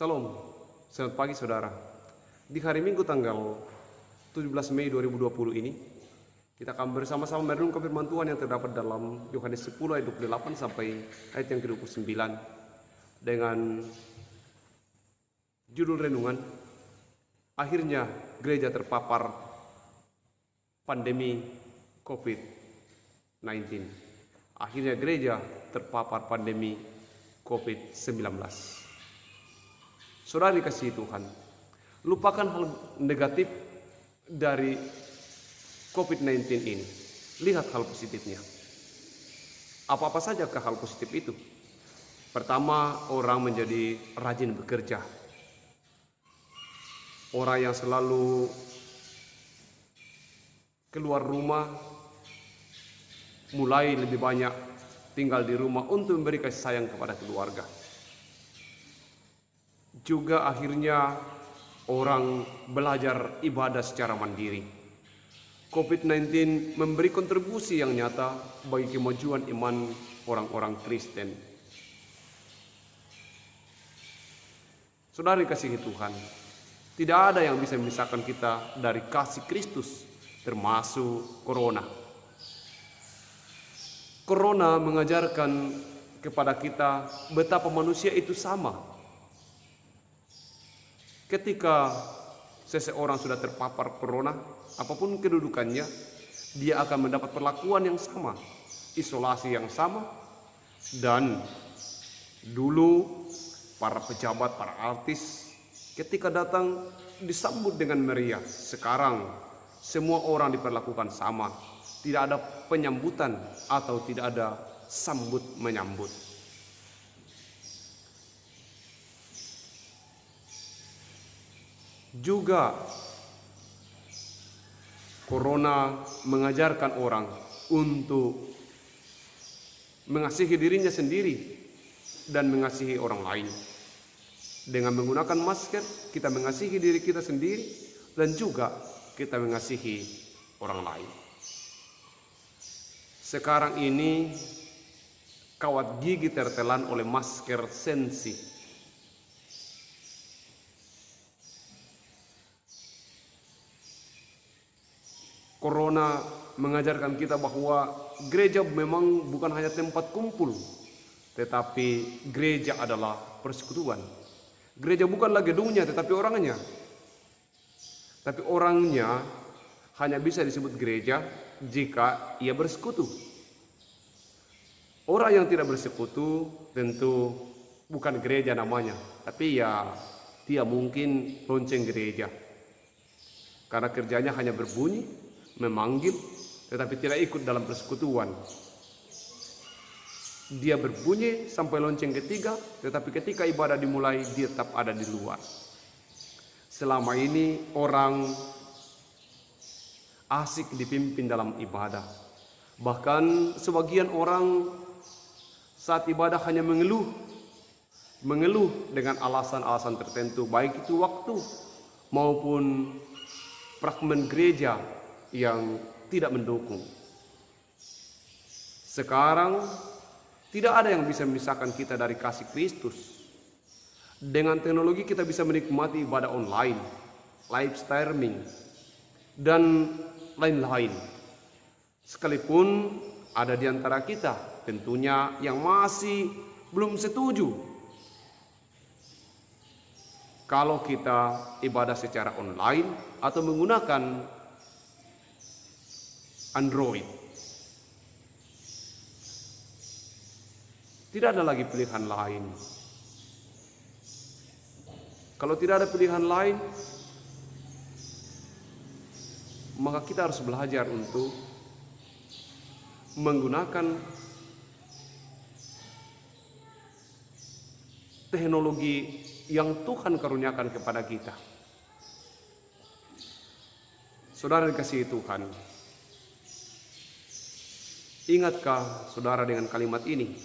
Salam, selamat pagi saudara. Di hari Minggu tanggal 17 Mei 2020 ini, kita akan bersama-sama merenungkan firman Tuhan yang terdapat dalam Yohanes 10 ayat 28 sampai ayat yang ke-29 dengan judul renungan, akhirnya gereja terpapar pandemi COVID-19. Akhirnya gereja terpapar pandemi COVID-19. Saudara dikasihi Tuhan, lupakan hal negatif dari COVID-19 ini. Lihat hal positifnya. Apa-apa saja ke hal positif itu? Pertama, orang menjadi rajin bekerja. Orang yang selalu keluar rumah mulai lebih banyak tinggal di rumah untuk memberi kasih sayang kepada keluarga. Juga akhirnya orang belajar ibadah secara mandiri. COVID-19 memberi kontribusi yang nyata bagi kemajuan iman orang-orang Kristen. Saudara dikasihi Tuhan, tidak ada yang bisa memisahkan kita dari kasih Kristus, termasuk corona. Corona mengajarkan kepada kita betapa manusia itu sama. Ketika seseorang sudah terpapar corona, apapun kedudukannya, dia akan mendapat perlakuan yang sama, isolasi yang sama, dan dulu para pejabat, para artis ketika datang disambut dengan meriah. Sekarang semua orang diperlakukan sama, tidak ada penyambutan atau tidak ada sambut menyambut. Juga corona mengajarkan orang untuk mengasihi dirinya sendiri dan mengasihi orang lain. Dengan menggunakan masker, kita mengasihi diri kita sendiri dan juga kita mengasihi orang lain. Sekarang ini kawat gigi tertelan oleh masker sensi. Corona mengajarkan kita bahwa gereja memang bukan hanya tempat kumpul, tetapi gereja adalah persekutuan. Gereja bukanlah gedungnya, tetapi orangnya. Tapi orangnya hanya bisa disebut gereja jika ia bersekutu. Orang yang tidak bersekutu tentu bukan gereja namanya, tapi ya dia mungkin lonceng gereja. Karena kerjanya hanya berbunyi, memanggil, tetapi tidak ikut dalam persekutuan. Dia berbunyi sampai lonceng ketiga, tetapi ketika ibadah dimulai, dia tetap ada di luar. Selama ini orang asik dipimpin dalam ibadah. Bahkan sebagian orang saat ibadah hanya mengeluh dengan alasan-alasan tertentu, baik itu waktu maupun fragmen gereja yang tidak mendukung. Sekarang tidak ada yang bisa memisahkan kita dari kasih Kristus. Dengan teknologi kita bisa menikmati ibadah online, live streaming, dan lain-lain. Sekalipun ada di antara kita tentunya yang masih belum setuju kalau kita ibadah secara online atau menggunakan Android. Tidak ada lagi pilihan lain. Kalau tidak ada pilihan lain, maka kita harus belajar untuk menggunakan teknologi yang Tuhan karuniakan kepada kita. Saudara dikasihi Tuhan, ingatkah saudara dengan kalimat ini?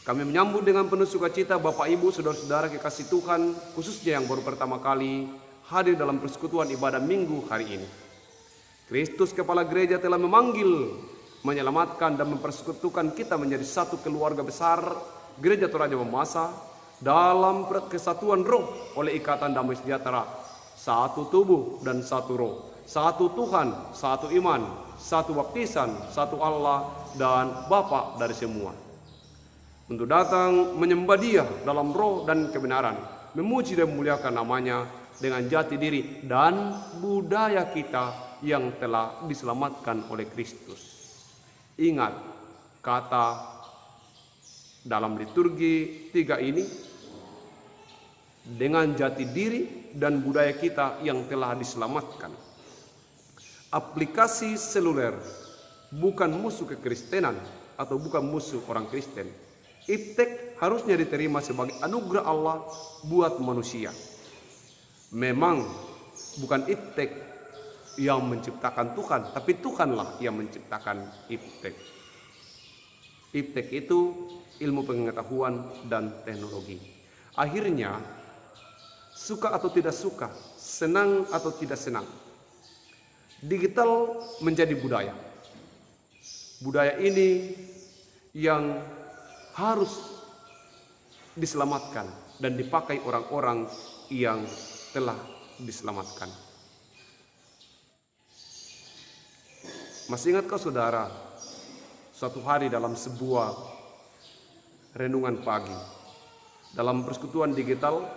Kami menyambut dengan penuh sukacita Bapak Ibu, saudara-saudara kekasih Tuhan, khususnya yang baru pertama kali hadir dalam persekutuan ibadah Minggu hari ini. Kristus Kepala Gereja telah memanggil, menyelamatkan dan mempersekutukan kita menjadi satu keluarga besar, Gereja Toraja Mamasa, dalam kesatuan roh oleh ikatan damai sejahtera, satu tubuh dan satu roh, satu Tuhan, satu iman, satu baptisan, satu Allah dan Bapa dari semua. Untuk datang menyembah Dia dalam roh dan kebenaran, memuji dan memuliakan namanya dengan jati diri dan budaya kita yang telah diselamatkan oleh Kristus. Ingat kata dalam liturgi 3 ini, dengan jati diri dan budaya kita yang telah diselamatkan. Aplikasi seluler bukan musuh kekristenan atau bukan musuh orang Kristen. Iptek harusnya diterima sebagai anugerah Allah buat manusia. Memang bukan iptek yang menciptakan Tuhan, tapi Tuhanlah yang menciptakan iptek. Iptek itu ilmu pengetahuan dan teknologi. Akhirnya, suka atau tidak suka, senang atau tidak senang, digital menjadi budaya. Budaya ini yang harus diselamatkan dan dipakai orang-orang yang telah diselamatkan. Masih ingatkah saudara, suatu hari dalam sebuah renungan pagi, dalam persekutuan digital,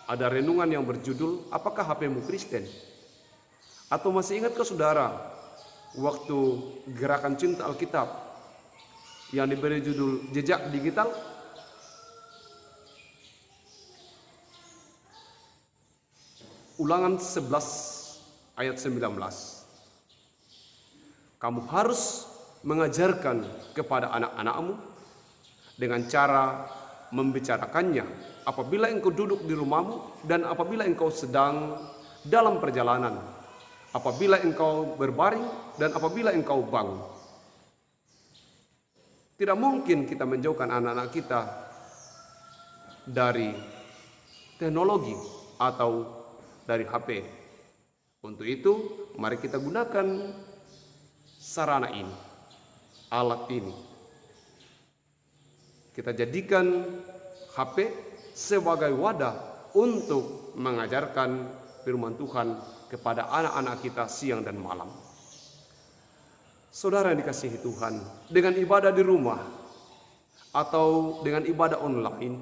ada renungan yang berjudul, apakah HP-mu Kristen? Atau masih ingatkah saudara, waktu gerakan cinta Alkitab yang diberi judul Jejak Digital? Ulangan 11 ayat 19. Kamu harus mengajarkan kepada anak-anakmu dengan cara membicarakannya apabila engkau duduk di rumahmu dan apabila engkau sedang dalam perjalanan, apabila engkau berbaring dan apabila engkau bangun. Tidak mungkin kita menjauhkan anak-anak kita dari teknologi atau dari HP. Untuk itu, mari kita gunakan sarana ini, alat ini. Kita jadikan HP sebagai wadah untuk mengajarkan firman Tuhan kepada anak-anak kita siang dan malam. Saudara yang dikasihi Tuhan, dengan ibadah di rumah atau dengan ibadah online,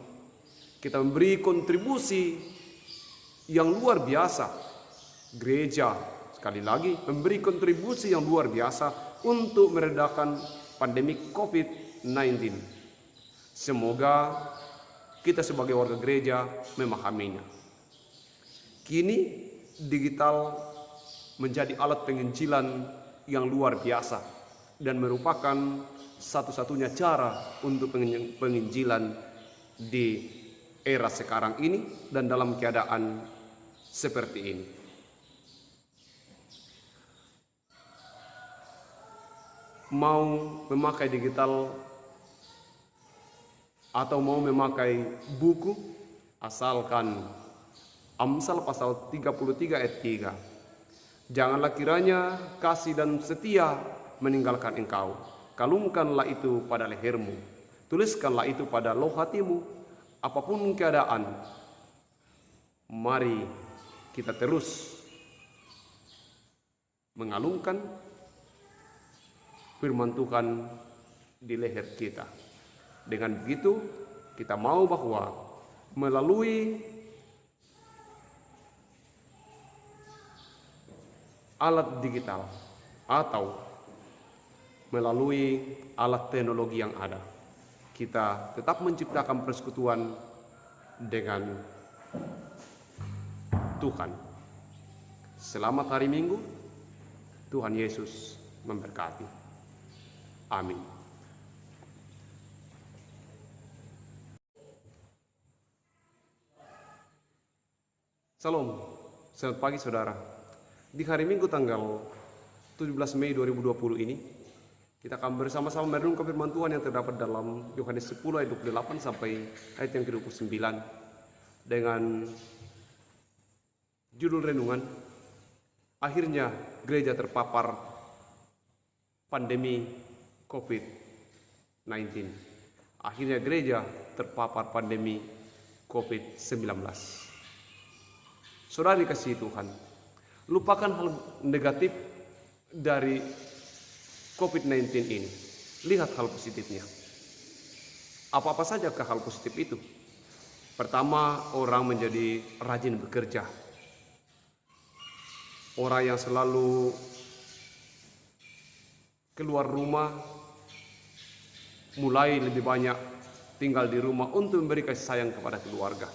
kita memberi kontribusi yang luar biasa. Gereja, sekali lagi, memberi kontribusi yang luar biasa untuk meredakan pandemi COVID-19. Semoga kita sebagai warga gereja memahaminya. Kini digital menjadi alat penginjilan yang luar biasa dan merupakan satu-satunya cara untuk penginjilan di era sekarang ini dan dalam keadaan seperti ini. Mau memakai digital atau mau memakai buku, asalkan Amsal pasal 33 ayat 3. Janganlah kiranya kasih dan setia meninggalkan engkau. Kalungkanlah itu pada lehermu. Tuliskanlah itu pada loh hatimu. Apapun keadaan, mari kita terus mengalungkan firman Tuhan di leher kita. Dengan begitu, kita mau bahwa melalui alat digital atau melalui alat teknologi yang ada, kita tetap menciptakan persekutuan dengan Tuhan. Selamat hari Minggu. Tuhan Yesus memberkati. Amin. Salam, selamat pagi saudara. Di hari Minggu tanggal 17 Mei 2020 ini, kita akan bersama-sama merenungkan firman Tuhan yang terdapat dalam Yohanes 10 ayat 28 sampai ayat yang ke-29 dengan judul renungan, akhirnya gereja terpapar pandemi COVID-19. Akhirnya gereja terpapar pandemi COVID-19. Saudara dikasihi Tuhan, lupakan hal negatif dari COVID-19 ini. Lihat hal positifnya. Apa-apa saja ke hal positif itu? Pertama, orang menjadi rajin bekerja. Orang yang selalu keluar rumah mulai lebih banyak tinggal di rumah untuk memberi kasih sayang kepada keluarga.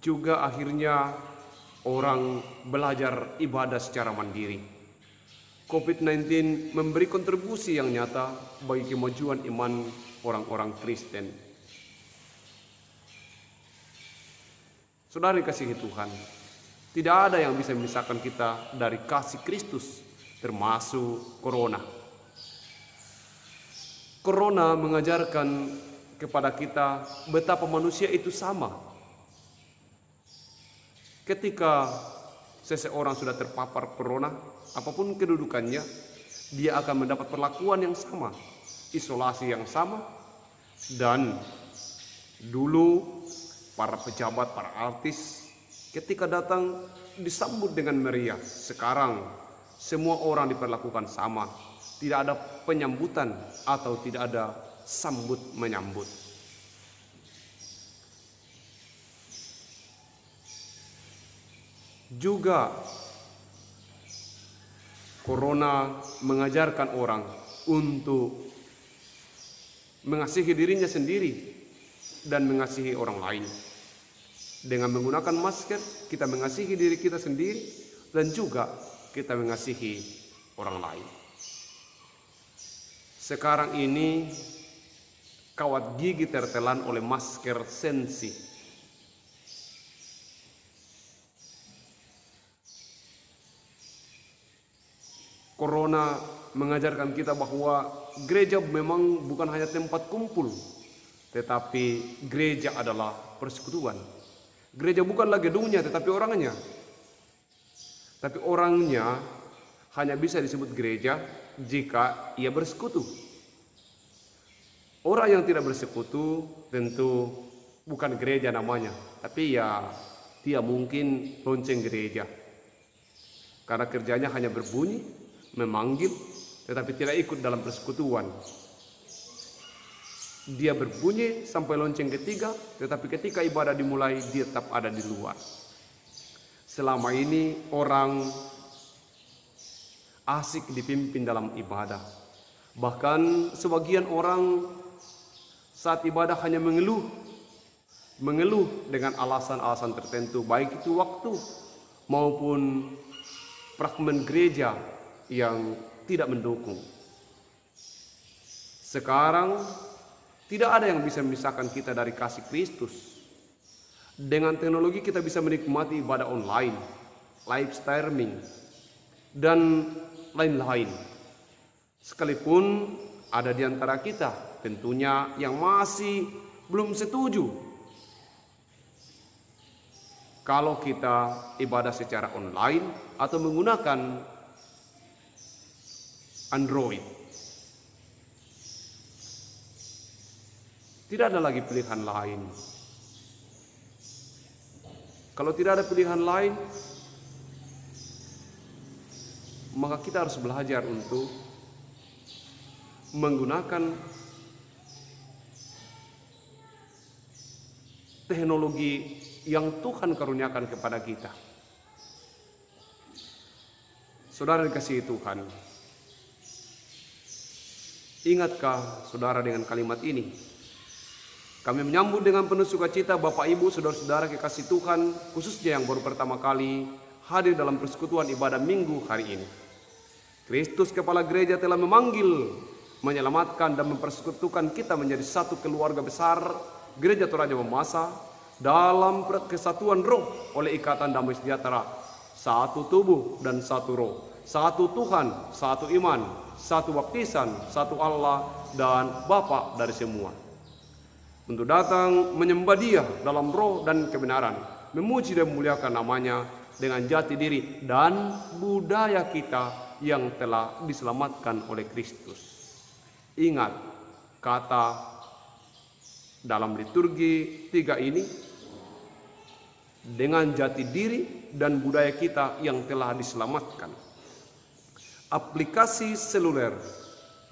Juga akhirnya orang belajar ibadah secara mandiri. COVID-19 memberi kontribusi yang nyata bagi kemajuan iman orang-orang Kristen. Saudara dikasihi Tuhan, tidak ada yang bisa memisahkan kita dari kasih Kristus, termasuk corona. Corona mengajarkan kepada kita betapa manusia itu sama. Ketika seseorang sudah terpapar corona, apapun kedudukannya, dia akan mendapat perlakuan yang sama, isolasi yang sama, dan dulu para pejabat, para artis ketika datang disambut dengan meriah. Sekarang semua orang diperlakukan sama, tidak ada penyambutan atau tidak ada sambut menyambut. Juga corona mengajarkan orang untuk mengasihi dirinya sendiri dan mengasihi orang lain. Dengan menggunakan masker, kita mengasihi diri kita sendiri dan juga kita mengasihi orang lain. Sekarang ini kawat gigi tertelan oleh masker sensi. Corona mengajarkan kita bahwa gereja memang bukan hanya tempat kumpul, tetapi gereja adalah persekutuan. Gereja bukanlah gedungnya, tetapi orangnya. Tapi orangnya hanya bisa disebut gereja jika ia bersekutu. Orang yang tidak bersekutu tentu bukan gereja namanya, tapi ya dia mungkin lonceng gereja. Karena kerjanya hanya berbunyi, memanggil, tetapi tidak ikut dalam persekutuan. Dia berbunyi sampai lonceng ketiga, tetapi ketika ibadah dimulai dia tetap ada di luar. Selama ini orang asik dipimpin dalam ibadah. Bahkan sebagian orang saat ibadah hanya mengeluh dengan alasan-alasan tertentu, baik itu waktu maupun fragmen gereja yang tidak mendukung. Sekarang tidak ada yang bisa memisahkan kita dari kasih Kristus. Dengan teknologi kita bisa menikmati ibadah online, live streaming, dan lain-lain. Sekalipun ada di antara kita tentunya yang masih belum setuju kalau kita ibadah secara online atau menggunakan Android. Tidak ada lagi pilihan lain. Kalau tidak ada pilihan lain, maka kita harus belajar untuk menggunakan teknologi yang Tuhan karuniakan kepada kita. Saudara dikasihi Tuhan, ingatkah saudara dengan kalimat ini? Kami menyambut dengan penuh sukacita Bapak Ibu, saudara-saudara kekasih Tuhan, khususnya yang baru pertama kali hadir dalam persekutuan ibadah minggu hari ini. Kristus Kepala Gereja telah memanggil, menyelamatkan dan mempersekutukan kita menjadi satu keluarga besar, Gereja Toraja Mamasa, dalam kesatuan roh oleh ikatan damai sejahtera, satu tubuh dan satu roh, satu Tuhan, satu iman, satu baptisan, satu Allah dan Bapa dari semua. Untuk datang menyembah Dia dalam roh dan kebenaran, memuji dan memuliakan namanya dengan jati diri dan budaya kita yang telah diselamatkan oleh Kristus. Ingat, kata dalam liturgi 3 ini dengan jati diri dan budaya kita yang telah diselamatkan. Aplikasi seluler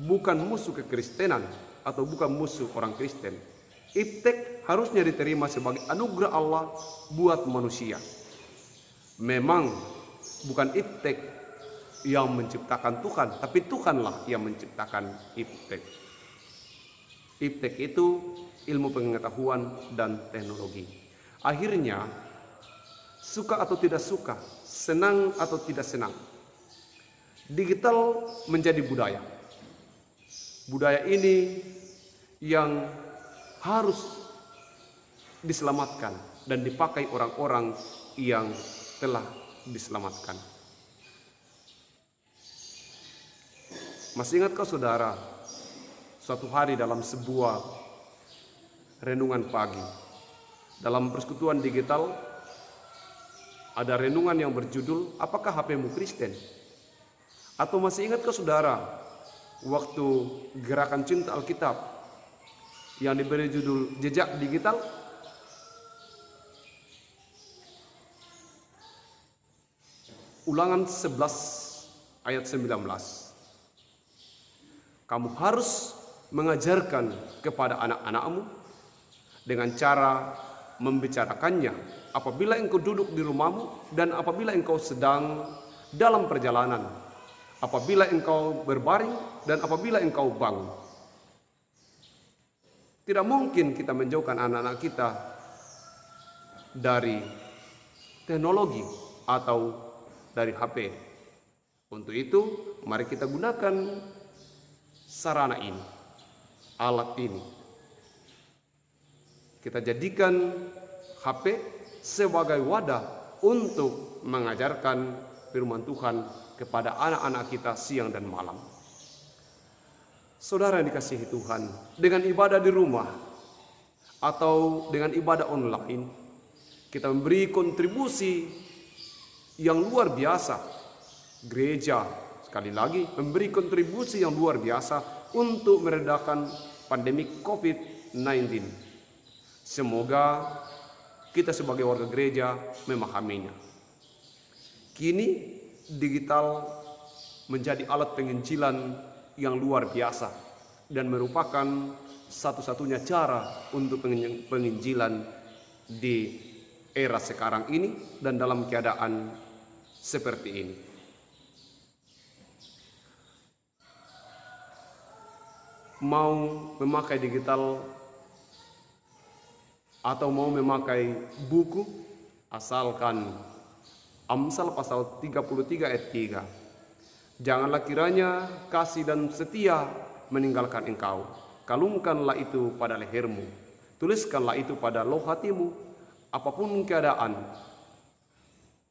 bukan musuh kekristenan atau bukan musuh orang Kristen. Iptek harusnya diterima sebagai anugerah Allah buat manusia. Memang bukan iptek yang menciptakan Tuhan, tapi Tuhanlah yang menciptakan iptek. Iptek itu ilmu pengetahuan dan teknologi. Akhirnya, suka atau tidak suka, senang atau tidak senang, digital menjadi budaya. Budaya ini yang harus diselamatkan dan dipakai orang-orang yang telah diselamatkan. Masih ingatkah saudara, suatu hari dalam sebuah renungan pagi, dalam persekutuan digital, ada renungan yang berjudul, apakah HP-mu Kristen? Atau masih ingatkah saudara, waktu gerakan cinta Alkitab yang diberi judul Jejak Digital? Ulangan 11 ayat 19. Kamu harus mengajarkan kepada anak-anakmu dengan cara membicarakannya apabila engkau duduk di rumahmu dan apabila engkau sedang dalam perjalanan, apabila engkau berbaring dan apabila engkau bangun. Tidak mungkin kita menjauhkan anak-anak kita dari teknologi atau dari HP. Untuk itu, mari kita gunakan sarana ini, alat ini. Kita jadikan HP sebagai wadah untuk mengajarkan firman Tuhan kepada anak-anak kita siang dan malam. Saudara yang dikasihi Tuhan, dengan ibadah di rumah atau dengan ibadah online, kita memberi kontribusi yang luar biasa. Gereja, sekali lagi, memberi kontribusi yang luar biasa untuk meredakan pandemi COVID-19. Semoga kita sebagai warga gereja memahaminya. Kini digital menjadi alat penginjilan yang luar biasa dan merupakan satu-satunya cara untuk penginjilan di era sekarang ini dan dalam keadaan seperti ini. Mau memakai digital atau mau memakai buku, asalkan Amsal pasal 33 ayat 3. Janganlah kiranya kasih dan setia meninggalkan engkau. Kalungkanlah itu pada lehermu. Tuliskanlah itu pada loh hatimu. Apapun keadaan,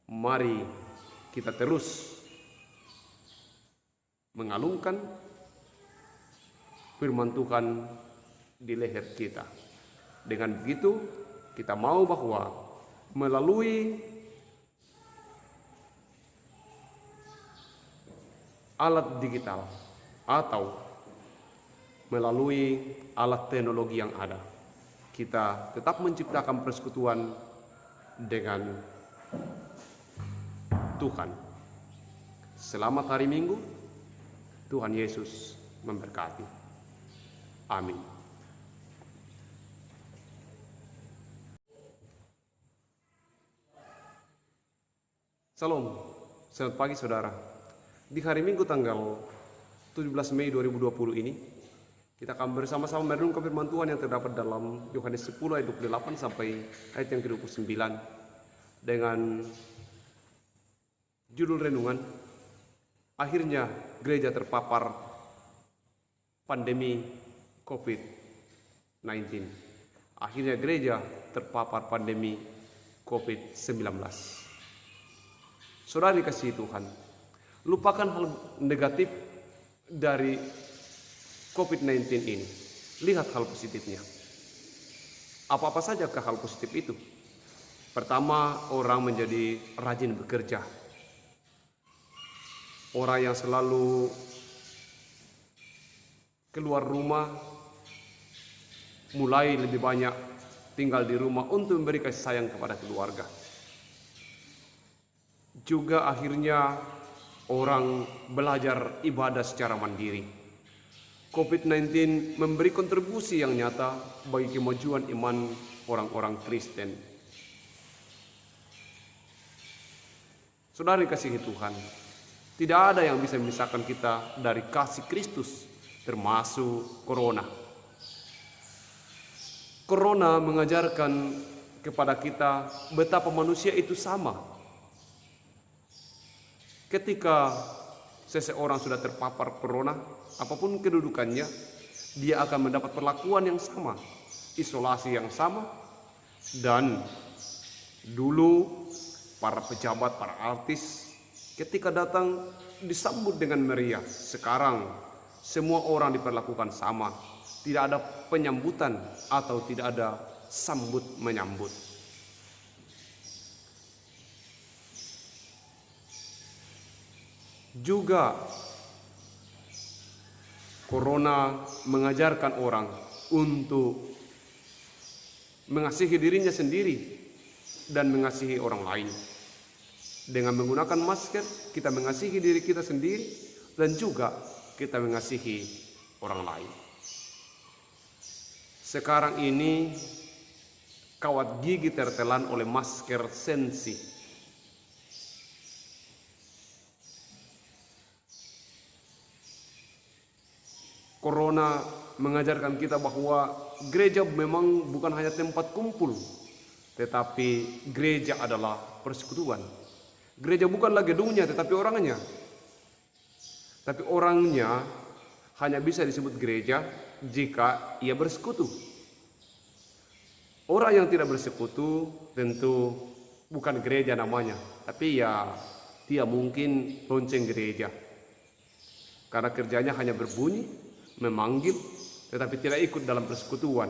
mari kita terus mengalungkan firman Tuhan di leher kita. Dengan begitu, kita mau bahwa melalui alat digital atau melalui alat teknologi yang ada, kita tetap menciptakan persekutuan dengan Tuhan. Selamat hari Minggu. Tuhan Yesus memberkati. Amin. Salam, selamat pagi saudara. Di hari Minggu tanggal 17 Mei 2020 ini, kita akan bersama-sama merenungkan firman Tuhan yang terdapat dalam Yohanes 10 ayat 28 sampai ayat yang ke-29 dengan judul renungan, akhirnya gereja terpapar pandemi COVID-19. Akhirnya gereja terpapar pandemi COVID-19. Saudara dikasihi Tuhan, lupakan hal negatif dari COVID-19 ini. Lihat hal positifnya. Apa-apa saja ke hal positif itu? Pertama, orang menjadi rajin bekerja. Orang yang selalu keluar rumah mulai lebih banyak tinggal di rumah untuk memberi kasih sayang kepada keluarga. Juga akhirnya orang belajar ibadah secara mandiri. COVID-19 memberi kontribusi yang nyata bagi kemajuan iman orang-orang Kristen. Saudara dikasihi Tuhan, tidak ada yang bisa memisahkan kita dari kasih Kristus, termasuk corona. Corona mengajarkan kepada kita betapa manusia itu sama. Ketika seseorang sudah terpapar corona, apapun kedudukannya, dia akan mendapat perlakuan yang sama, isolasi yang sama, dan dulu para pejabat, para artis ketika datang disambut dengan meriah. Sekarang semua orang diperlakukan sama, tidak ada penyambutan atau tidak ada sambut menyambut. Juga corona mengajarkan orang untuk mengasihi dirinya sendiri dan mengasihi orang lain. Dengan menggunakan masker, kita mengasihi diri kita sendiri dan juga kita mengasihi orang lain. Sekarang ini kawat gigi tertelan oleh masker sensi. Corona mengajarkan kita bahwa gereja memang bukan hanya tempat kumpul, tetapi gereja adalah persekutuan. Gereja bukanlah gedungnya, tetapi orangnya. Tapi orangnya hanya bisa disebut gereja jika ia bersekutu. Orang yang tidak bersekutu tentu bukan gereja namanya, tapi ya dia mungkin lonceng gereja. Karena kerjanya hanya berbunyi, memanggil, tetapi tidak ikut dalam persekutuan.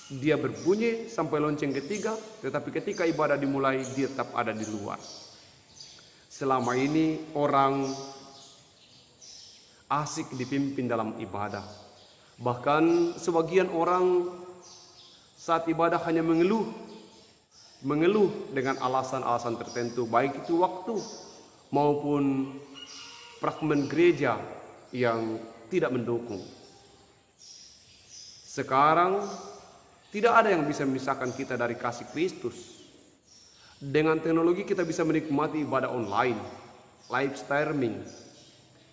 Dia berbunyi sampai lonceng ketiga, tetapi ketika ibadah dimulai dia tetap ada di luar. Selama ini orang asik dipimpin dalam ibadah. Bahkan sebagian orang saat ibadah hanya mengeluh dengan alasan-alasan tertentu, baik itu waktu maupun fragmen gereja yang tidak mendukung. Sekarang tidak ada yang bisa memisahkan kita dari kasih Kristus. Dengan teknologi kita bisa menikmati ibadah online, live streaming,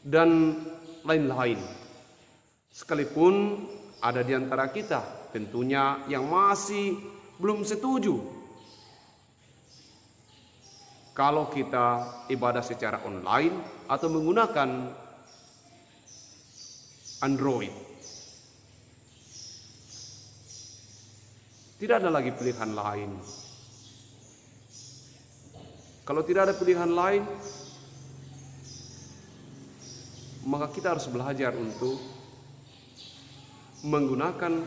dan lain-lain. Sekalipun ada di antara kita tentunya yang masih belum setuju kalau kita ibadah secara online atau menggunakan Android. Tidak ada lagi pilihan lain. Kalau tidak ada pilihan lain, maka kita harus belajar untuk menggunakan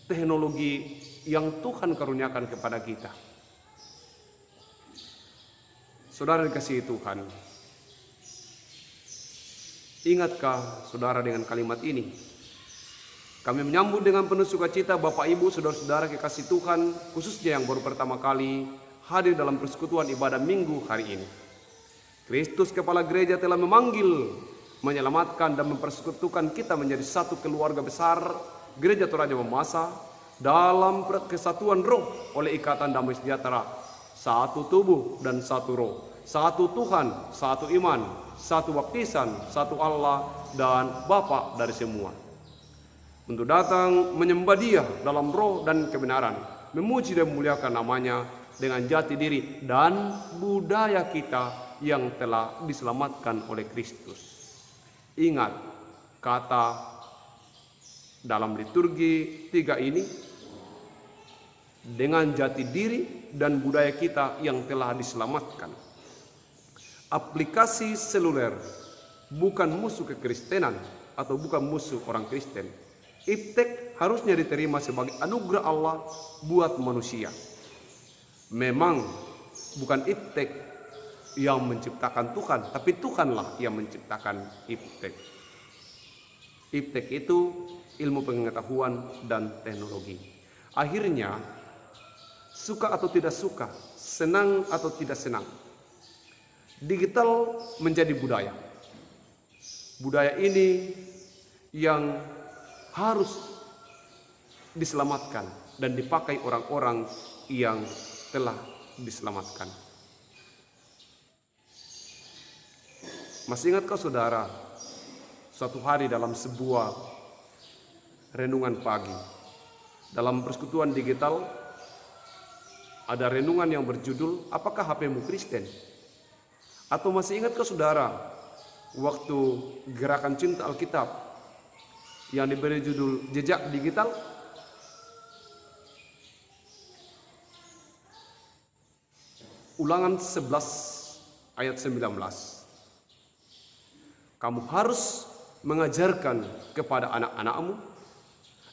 teknologi yang Tuhan karuniakan kepada kita. Saudara dikasihi Tuhan, ingatkah saudara dengan kalimat ini? Kami menyambut dengan penuh sukacita Bapak Ibu, saudara-saudara kekasih Tuhan, khususnya yang baru pertama kali hadir dalam persekutuan ibadah minggu hari ini. Kristus Kepala Gereja telah memanggil, menyelamatkan dan mempersekutukan kita menjadi satu keluarga besar, Gereja Toraja Mamasa, dalam kesatuan roh oleh ikatan damai sejahtera, satu tubuh dan satu roh, satu Tuhan, satu iman, satu baptisan, satu Allah dan Bapa dari semua. Untuk datang menyembah Dia dalam roh dan kebenaran, memuji dan memuliakan namanya dengan jati diri dan budaya kita yang telah diselamatkan oleh Kristus. Ingat kata dalam liturgi 3 ini, dengan jati diri dan budaya kita yang telah diselamatkan. Aplikasi seluler bukan musuh kekristenan atau bukan musuh orang Kristen. Iptek harusnya diterima sebagai anugerah Allah buat manusia. Memang bukan iptek yang menciptakan Tuhan, tapi Tuhanlah yang menciptakan iptek. Iptek itu ilmu pengetahuan dan teknologi. Akhirnya, suka atau tidak suka, senang atau tidak senang, digital menjadi budaya. Budaya ini yang harus diselamatkan dan dipakai orang-orang yang telah diselamatkan. Masih ingatkah saudara, suatu hari dalam sebuah renungan pagi, dalam persekutuan digital, ada renungan yang berjudul, apakah HP-mu Kristen? Atau masih ingatkah saudara, waktu gerakan cinta Alkitab yang diberi judul Jejak Digital? Ulangan 11 ayat 19. Kamu harus mengajarkan kepada anak-anakmu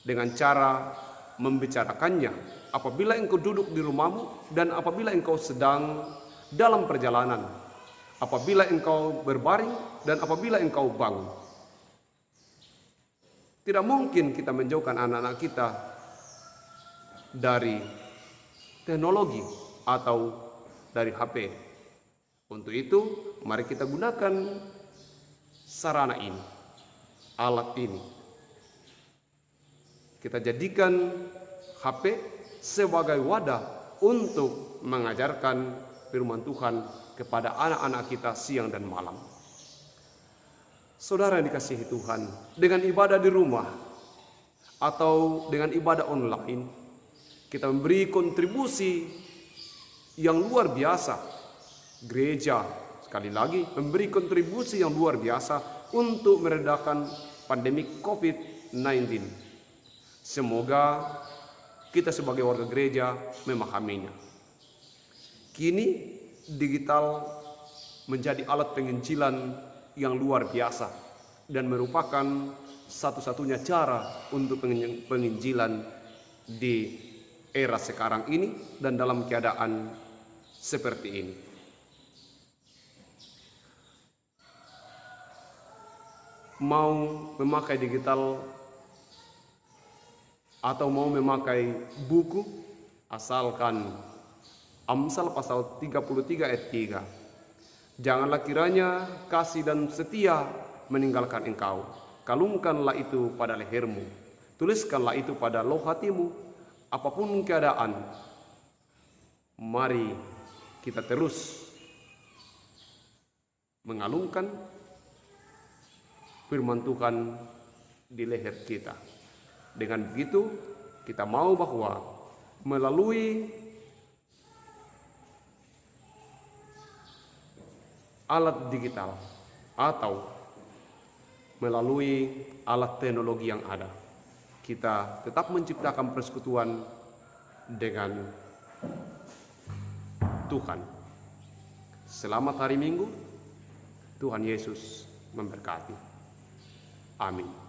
dengan cara membicarakannya apabila engkau duduk di rumahmu dan apabila engkau sedang dalam perjalanan, apabila engkau berbaring dan apabila engkau bangun. Tidak mungkin kita menjauhkan anak-anak kita dari teknologi atau dari HP. Untuk itu, mari kita gunakan sarana ini, alat ini. Kita jadikan HP sebagai wadah untuk mengajarkan firman Tuhan kepada anak-anak kita siang dan malam. Saudara yang dikasihi Tuhan, dengan ibadah di rumah atau dengan ibadah online, kita memberi kontribusi yang luar biasa. Gereja, sekali lagi, memberi kontribusi yang luar biasa untuk meredakan pandemi COVID-19. Semoga kita sebagai warga gereja memahaminya. Kini digital menjadi alat penginjilan yang luar biasa dan merupakan satu-satunya cara untuk penginjilan di era sekarang ini dan dalam keadaan seperti ini. Mau memakai digital atau mau memakai buku, asalkan Amsal pasal 33 ayat 3. Janganlah kiranya kasih dan setia meninggalkan engkau. Kalungkanlah itu pada lehermu. Tuliskanlah itu pada loh hatimu. Apapun keadaan, mari kita terus mengalungkan firman Tuhan di leher kita. Dengan begitu, kita mau bahwa melalui alat digital atau melalui alat teknologi yang ada, kita tetap menciptakan persekutuan dengan Tuhan. Selamat hari Minggu. Tuhan Yesus memberkati. Amin.